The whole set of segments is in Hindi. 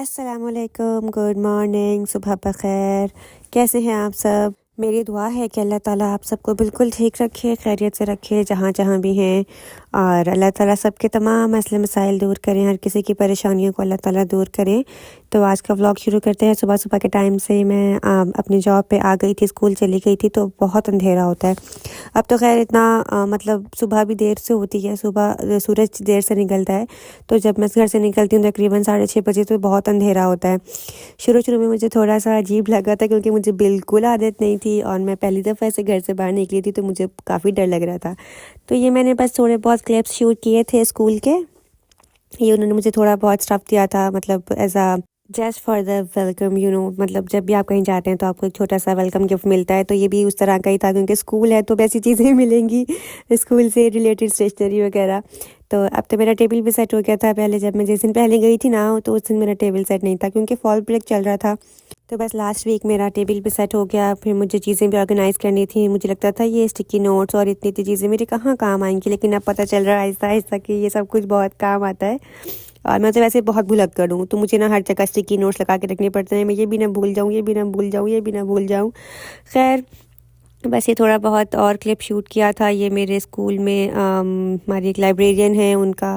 अस्सलामुअलैकुम, गुड मॉर्निंग, सुबह बखैर। कैसे हैं आप सब? मेरी दुआ है कि अल्लाह ताला आप सबको बिल्कुल ठीक रखे, खैरियत से रखे जहाँ जहाँ भी हैं, और अल्लाह ताला सबके तमाम मसले मसाइल दूर करें, हर किसी की परेशानियों को अल्लाह ताला दूर करें। तो आज का व्लॉग शुरू करते हैं। सुबह सुबह के टाइम से मैं अपनी जॉब पे आ गई थी, स्कूल चली गई थी, तो बहुत अंधेरा होता है। अब तो खैर इतना मतलब सुबह भी देर से होती है, सुबह सूरज देर से निकलता है। तो जब मैं घर से निकलती हूँ तकरीबन 6:30 बजे, तो बहुत अंधेरा होता है। शुरू में मुझे थोड़ा सा अजीब लगा था, क्योंकि मुझे बिल्कुल आदत नहीं थी और मैं पहली दफ़ा ऐसे घर से बाहर निकली थी, तो मुझे काफ़ी डर लग रहा था। तो ये मैंने बस थोड़े बहुत क्लिप्स शूट किए थे स्कूल के। ये उन्होंने मुझे थोड़ा बहुत स्टफ़ दिया था, मतलब as a just for the welcome, मतलब जब भी आप कहीं जाते हैं तो आपको एक छोटा सा वेलकम गिफ्ट मिलता है। तो ये भी उस तरह का ही था, क्योंकि स्कूल है तो वैसी चीज़ें मिलेंगी स्कूल से रिलेटेड, स्टेशनरी वगैरह। तो अब तो मेरा टेबल भी सेट हो गया था। पहले जब मैं जिस दिन पहले गई थी ना, तो उस दिन मेरा टेबल सेट नहीं था, क्योंकि फॉल ब्रेक चल रहा था। तो बस लास्ट वीक मेरा टेबल भी सेट हो गया। फिर मुझे चीज़ें भी ऑर्गेनाइज़ करनी थी। मुझे लगता था ये स्टिकी नोट्स और इतनी इतनी चीज़ें मेरी कहाँ काम आएंगी, लेकिन अब पता चल रहा है आहिस्ता आहिस्ता कि ये सब कुछ बहुत काम आता है। और मैं तो वैसे बहुत भुलक्कड़ हूँ, तो मुझे ना हर जगह स्टिकी नोट्स लगा के रखने पड़ते हैं। मैं ये भी ना भूल जाऊँ, ये भी ना भूल जाऊँ, ये भी ना भूल जाऊँ। खैर, बस ये थोड़ा बहुत और क्लिप शूट किया था। ये मेरे स्कूल में हमारी एक लाइब्रेरियन है, उनका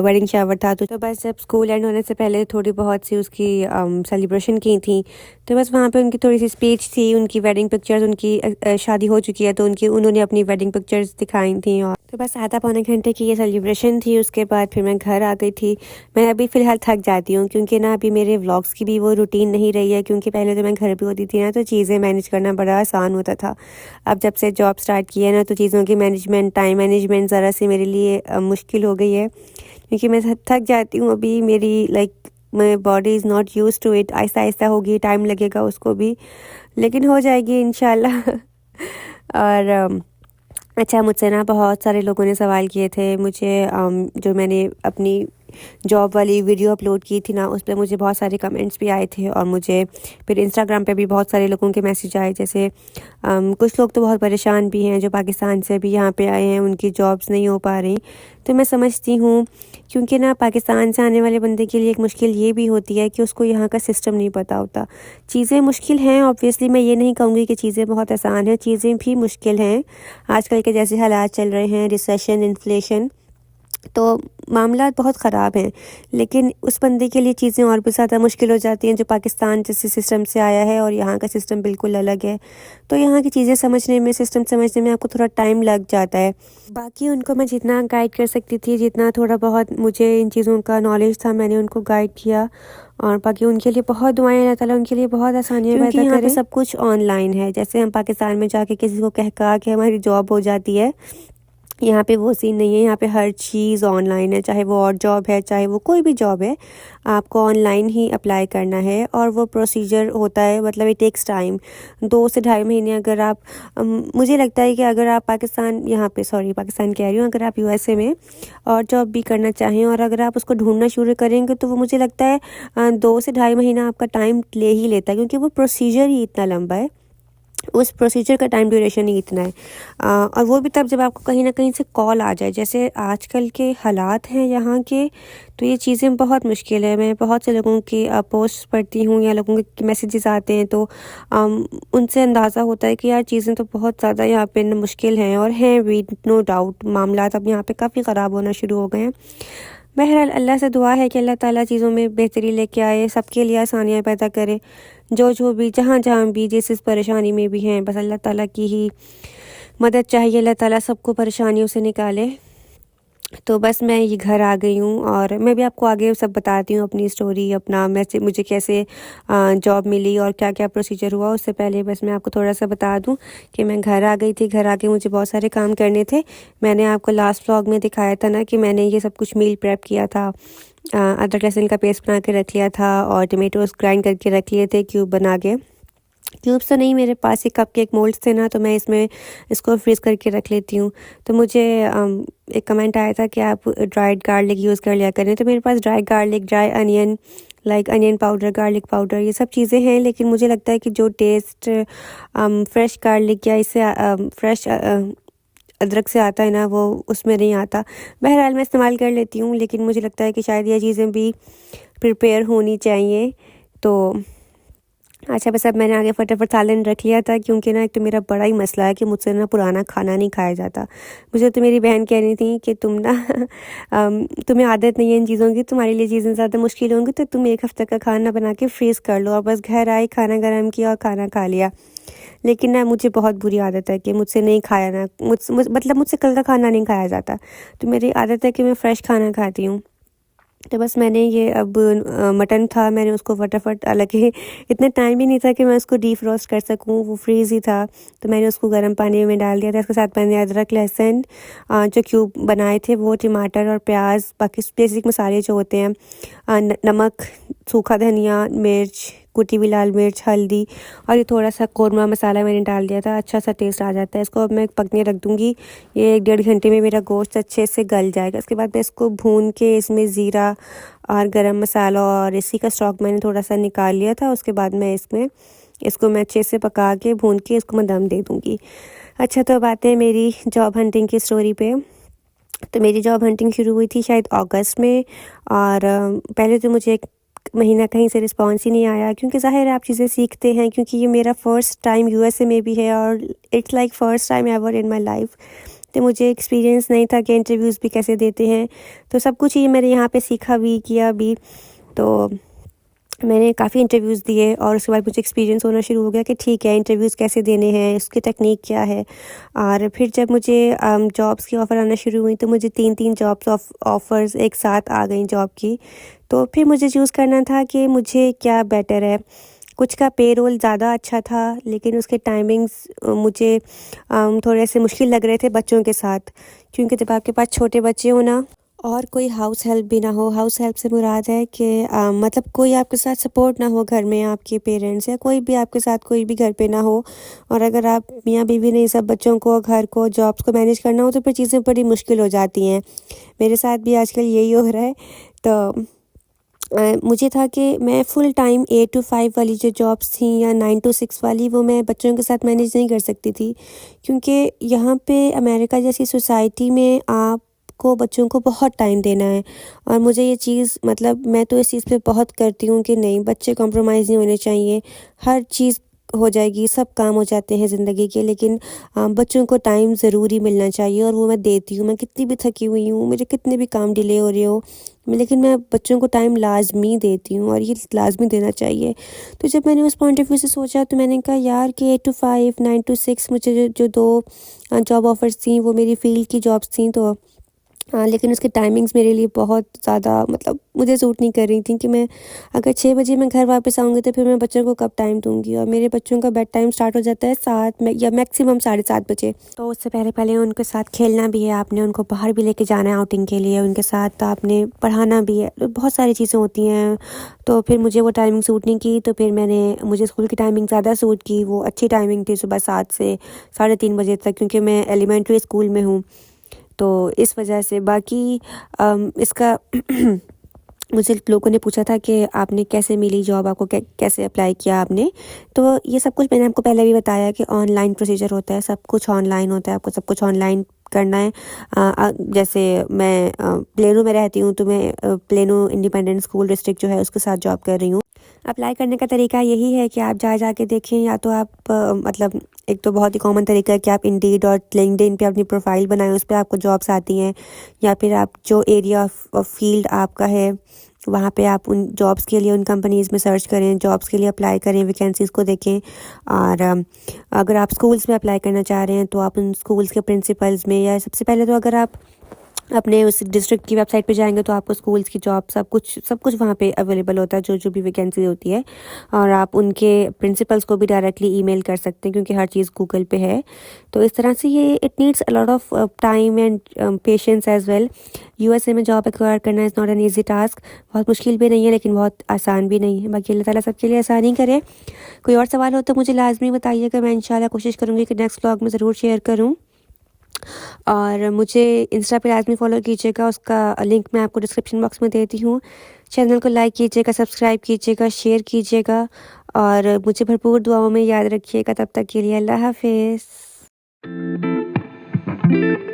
वेडिंग शावर था। तो बस जब स्कूल एंड होने से पहले थोड़ी बहुत सी उसकी सेलिब्रेशन की थी। तो बस वहाँ पे उनकी थोड़ी सी स्पीच थी, उनकी वेडिंग पिक्चर्स, उनकी शादी हो चुकी है तो उन्होंने अपनी वेडिंग पिक्चर्स दिखाई थी। और तो बस आधा पौने घंटे की ये सेलिब्रेशन थी। उसके बाद फिर मैं घर आ गई थी। मैं अभी फ़िलहाल थक जाती हूँ, क्योंकि ना अभी मेरे व्लॉग्स की भी वो रूटीन नहीं रही है, क्योंकि पहले तो मैं घर पे होती थी ना, तो चीज़ें मैनेज करना बड़ा आसान होता था। अब जब से जॉब स्टार्ट की है ना, तो चीज़ों की मैनेजमेंट, टाइम मैनेजमेंट ज़रा सी मेरे लिए मुश्किल हो गई है, क्योंकि मैं थक जाती हूँ। अभी मेरी my body is not used to it. आहिस्ता आहिस्ता होगी, टाइम लगेगा उसको भी, लेकिन हो जाएगी इंशाल्लाह। और अच्छा, मुझसे ना बहुत सारे लोगों ने सवाल किए थे मुझे, जो मैंने अपनी जॉब वाली वीडियो अपलोड की थी ना, उस पर मुझे बहुत सारे कमेंट्स भी आए थे। और मुझे फिर इंस्टाग्राम पे भी बहुत सारे लोगों के मैसेज आए। जैसे कुछ लोग तो बहुत परेशान भी हैं, जो पाकिस्तान से भी यहाँ पे आए हैं, उनकी जॉब्स नहीं हो पा रही। तो मैं समझती हूँ, क्योंकि ना पाकिस्तान से आने वाले बंदे के लिए एक मुश्किल ये भी होती है कि उसको यहाँ का सिस्टम नहीं पता होता। चीज़ें मुश्किल हैं, ऑब्वियसली मैं ये नहीं कहूँगी कि चीज़ें बहुत आसान हैं, चीज़ें भी मुश्किल हैं। आजकल के जैसे हालात चल रहे हैं, रिसेशन, इन्फ्लेशन, तो मामला बहुत ख़राब हैं। लेकिन उस बंदे के लिए चीज़ें और भी ज़्यादा मुश्किल हो जाती हैं, जो पाकिस्तान जैसे सिस्टम से आया है, और यहाँ का सिस्टम बिल्कुल अलग है। तो यहाँ की चीज़ें समझने में, सिस्टम समझने में आपको थोड़ा टाइम लग जाता है। बाकी उनको मैं जितना गाइड कर सकती थी, जितना थोड़ा बहुत मुझे इन चीज़ों का नॉलेज था, मैंने उनको गाइड किया। और बाकी उनके लिए बहुत दुआएं, अल्लाह ताला उनके लिए बहुत आसानियाँ पैदा करे। यहाँ पे सब कुछ ऑनलाइन है। जैसे हम पाकिस्तान में जाके किसी को कहा कि हमारी जॉब हो जाती है, यहाँ पे वो सीन नहीं है। यहाँ पे हर चीज़ ऑनलाइन है, चाहे वो और जॉब है, चाहे वो कोई भी जॉब है, आपको ऑनलाइन ही अप्लाई करना है। और वो प्रोसीजर होता है, मतलब इट टेक्स टाइम, 2 से ढाई महीने। अगर आप मुझे लगता है कि अगर आप पाकिस्तान कह रही हूँ, अगर आप यूएसए में और जॉब भी करना चाहें, और अगर आप उसको ढूंढना शुरू करेंगे, तो वो मुझे लगता है 2 से ढाई महीना आपका टाइम ले ही लेता है, क्योंकि वो प्रोसीजर ही इतना लंबा है। उस प्रोसीजर का टाइम ड्यूरेशन ही इतना है। और वो भी तब जब आपको कहीं ना कहीं से कॉल आ जाए, जैसे आजकल के हालात हैं यहाँ के। तो ये चीज़ें बहुत मुश्किल है। मैं बहुत से लोगों की पोस्ट पढ़ती हूँ, या लोगों के मैसेजेस आते हैं, तो उनसे अंदाज़ा होता है कि यार चीज़ें तो बहुत ज़्यादा यहाँ पे मुश्किल हैं, और हैं भी, नो डाउट। मामला अब यहाँ पे काफ़ी ख़राब होना शुरू हो गए हैं। बहरहाल, अल्लाह से दुआ है कि अल्लाह ताला चीज़ों में बेहतरी लेके आए, सबके लिए आसानियाँ पैदा करे। जो भी, जहाँ भी, जिस परेशानी में भी हैं, बस अल्लाह ताला की ही मदद चाहिए। अल्लाह ताला सबको परेशानियों से निकाले। तो बस मैं ये घर आ गई हूँ, और मैं भी आपको आगे सब बताती हूँ अपनी स्टोरी, अपना मुझे कैसे जॉब मिली और क्या क्या प्रोसीजर हुआ। उससे पहले बस मैं आपको थोड़ा सा बता दूँ कि मैं घर आ गई थी। घर आके मुझे बहुत सारे काम करने थे। मैंने आपको लास्ट व्लॉग में दिखाया था ना कि मैंने ये सब कुछ मील प्रेप किया था। अदरक लहसुन का पेस्ट बना के रख लिया था, और टमेटोज़ ग्राइंड करके रख लिए थे, क्यूब बना के। क्यूब्स तो नहीं, मेरे पास ये कप केक मोल्ड्स थे ना, तो मैं इसको फ्रीज़ करके रख लेती हूँ। तो मुझे एक कमेंट आया था कि आप ड्राइड गार्लिक यूज़ कर लिया करें। तो मेरे पास dry garlic, dry onion, onion powder, garlic powder, ये सब चीज़ें हैं। लेकिन मुझे लगता है कि जो टेस्ट फ्रेश गार्लिक या इससे फ्रेश अदरक से आता है ना, वो उसमें नहीं आता। बहरहाल मैं इस्तेमाल कर लेती हूँ, लेकिन मुझे लगता है कि शायद ये चीज़ें भी प्रिपेयर होनी चाहिए। तो अच्छा, बस अब मैंने आगे फटाफट सालन रख लिया था, क्योंकि ना एक तो मेरा बड़ा ही मसला है कि मुझसे ना पुराना खाना नहीं खाया जाता। मुझे तो मेरी बहन कह रही थी कि तुम ना तुम्हें आदत नहीं है इन चीज़ों की, तुम्हारे लिए चीज़ें ज़्यादा मुश्किल होंगी, तो तुम 1 हफ़्ते का खाना बना के फ्रीज़ कर लो, और बस घर आई, खाना गर्म किया और खाना खा लिया। लेकिन ना मुझे बहुत बुरी आदत है कि मुझसे नहीं खाया ना मतलब मुझसे कल का खाना नहीं खाया जाता। तो मेरी आदत है कि मैं फ़्रेश खाना खाती हूँ। तो बस मैंने ये अब मटन था, मैंने उसको फटाफट, हालाँकि इतना टाइम भी नहीं था कि मैं उसको डीफ्रॉस्ट कर सकूँ, वो फ्रीज़ ही था। तो मैंने उसको गर्म पानी में डाल दिया था। इसके साथ मैंने अदरक, लहसुन जो क्यूब बनाए थे वो, टमाटर और प्याज़, बाकी बेसिक मसाले जो होते हैं, नमक, सूखा धनिया, मिर्च, कुटी हुई लाल मिर्च, हल्दी, और ये थोड़ा-सा कोरमा मसाला मैंने डाल दिया था। अच्छा सा टेस्ट आ जाता है। इसको अब मैं पकने रख दूँगी। ये 1 डेढ़ घंटे में मेरा गोश्त अच्छे से गल जाएगा। उसके बाद मैं इसको भून के इसमें ज़ीरा और गरम मसाला और इसी का स्टॉक मैंने थोड़ा-सा निकाल लिया था। उसके बाद मैं इसको मैं अच्छे से पका के भून के इसको मैं दम दे दूँगी। अच्छा, तो अब आते हैं मेरी जॉब हंटिंग की स्टोरी पे। तो मेरी जॉब हंटिंग शुरू हुई थी शायद अगस्त में, और पहले तो मुझे 1 महीना कहीं से रिस्पॉन्स ही नहीं आया, क्योंकि ज़ाहिर है आप चीज़ें सीखते हैं, क्योंकि ये मेरा फर्स्ट टाइम यूएसए में भी है, और it's like first time ever in my life. तो मुझे एक्सपीरियंस नहीं था कि इंटरव्यूज़ भी कैसे देते हैं। तो सब कुछ ही मैंने यहाँ पे सीखा भी, किया भी। तो मैंने काफ़ी इंटरव्यूज़ दिए, और उसके बाद मुझे एक्सपीरियंस होना शुरू हो गया कि ठीक है, इंटरव्यूज़ कैसे देने हैं, इसकी टेक्निक क्या है। और फिर जब मुझे जॉब्स की ऑफ़र आना शुरू हुई, तो मुझे 3-3 जॉब्स ऑफ़र्स एक साथ आ गई जॉब की। तो फिर मुझे चूज़ करना था कि मुझे क्या बेटर है। कुछ का पे रोल ज़्यादा अच्छा था, लेकिन उसके टाइमिंग्स मुझे थोड़े से मुश्किल लग रहे थे बच्चों के साथ, क्योंकि जब आपके पास छोटे बच्चे हो ना, और कोई हाउस हेल्प भी ना हो। हाउस हेल्प से मुराद है कि मतलब कोई आपके साथ सपोर्ट ना हो घर में, आपके पेरेंट्स या कोई भी आपके साथ कोई भी घर पे ना हो, और अगर आप मियाँ बीवी ने सब बच्चों को, घर को, जॉब्स को मैनेज करना हो, तो फिर चीज़ें बड़ी मुश्किल हो जाती हैं। मेरे साथ भी आजकल यही हो रहा है। तो मुझे था कि मैं फुल टाइम 8 टू 5 वाली जो जॉब्स थी, या 9 टू 6 वाली, वो मैं बच्चों के साथ मैनेज नहीं कर सकती थी, क्योंकि यहाँ पे अमेरिका जैसी सोसाइटी में आपको बच्चों को बहुत टाइम देना है। और मुझे ये चीज़, मतलब मैं तो इस चीज़ पे बहुत करती हूँ कि नहीं, बच्चे कॉम्प्रोमाइज़ नहीं होने चाहिए। हर चीज़ हो जाएगी, सब काम हो जाते हैं ज़िंदगी के, लेकिन बच्चों को टाइम ज़रूरी मिलना चाहिए, और वो मैं देती हूँ। मैं कितनी भी थकी हुई हूँ, मेरे कितने भी काम डिले हो रहे हो, लेकिन मैं बच्चों को टाइम लाज़मी देती हूँ, और ये लाज़मी देना चाहिए। तो जब मैंने उस पॉइंट ऑफ व्यू से सोचा, तो मैंने कहा यार कि 8 टू 5, 9 टू 6, मुझे जो 2 जॉब ऑफ़र्स थी, वो मेरी फ़ील्ड की जॉब्स थी। तो हाँ, लेकिन उसकी टाइमिंग्स मेरे लिए बहुत ज़्यादा, मतलब मुझे सूट नहीं कर रही थी कि मैं अगर 6 बजे मैं घर वापस आऊँगी, तो फिर मैं बच्चों को कब टाइम दूँगी, और मेरे बच्चों का बेड टाइम स्टार्ट हो जाता है 7 में, या मैक्सिमम 7:30 बजे। तो उससे पहले उनके साथ खेलना भी है, आपने उनको बाहर भी लेके जाना है आउटिंग के लिए, उनके साथ आपने पढ़ाना भी है, तो बहुत सारी चीज़ें होती हैं। तो फिर मुझे वो टाइमिंग सूट नहीं की, तो फिर मुझे स्कूल की टाइमिंग ज़्यादा सूट की। वो अच्छी टाइमिंग थी, सुबह 7 से 3:30 बजे तक, क्योंकि मैं एलिमेंट्री स्कूल में हूँ। तो इस वजह से बाकी इसका मुझे लोगों ने पूछा था कि आपने कैसे मिली जॉब, आपको कैसे अप्लाई किया आपने। तो ये सब कुछ मैंने आपको पहले भी बताया कि ऑनलाइन प्रोसीजर होता है, सब कुछ ऑनलाइन होता है, आपको सब कुछ ऑनलाइन करना है। जैसे मैं प्लेनो में रहती हूँ, तो मैं प्लेनो इंडिपेंडेंट स्कूल डिस्ट्रिक्ट जो है उसके साथ जॉब कर रही हूँ। अप्लाई करने का तरीका यही है कि आप जा के देखें, या तो आप मतलब एक तो बहुत ही कॉमन तरीका है कि आप इंडीड और लिंक्डइन पे अपनी प्रोफाइल बनाएं, उस पे आपको जॉब्स आती हैं। या फिर आप जो एरिया ऑफ फील्ड आपका है, वहाँ पे आप उन जॉब्स के लिए उन कंपनीज़ में सर्च करें, जॉब्स के लिए अप्लाई करें, वैकेंसीज़ को देखें। और अगर आप स्कूल्स में अप्लाई करना चाह रहे हैं, तो आप उन स्कूल्स के प्रिंसिपल्स में, या सबसे पहले तो अगर आप अपने उस डिस्ट्रिक्ट की वेबसाइट पे जाएंगे, तो आपको स्कूल्स की जॉब सब कुछ वहाँ पे अवेलेबल होता है, जो भी वैकेंसी होती है। और आप उनके प्रिंसिपल्स को भी डायरेक्टली ईमेल कर सकते हैं, क्योंकि हर चीज़ गूगल पे है। तो इस तरह से ये it needs a lot of time and patience as well. USA में जॉब एक्वायर करना is not an easy task. बहुत मुश्किल भी नहीं है, लेकिन बहुत आसान भी नहीं है। बाकी अल्लाह ताला सबके लिए आसानी करे। कोई और सवाल हो तो मुझे लाजमी बताइएगा, मैं इंशाल्लाह कोशिश करूँगी कि नेक्स्ट व्लॉग में ज़रूर शेयर करूँ। और मुझे इंस्टा पे लाज़मी फ़ॉलो कीजिएगा, उसका लिंक मैं आपको डिस्क्रिप्शन बॉक्स में देती हूँ। चैनल को लाइक कीजिएगा, सब्सक्राइब कीजिएगा, शेयर कीजिएगा, और मुझे भरपूर दुआओं में याद रखिएगा। तब तक के लिए अल्लाह हाफ़िज़। है।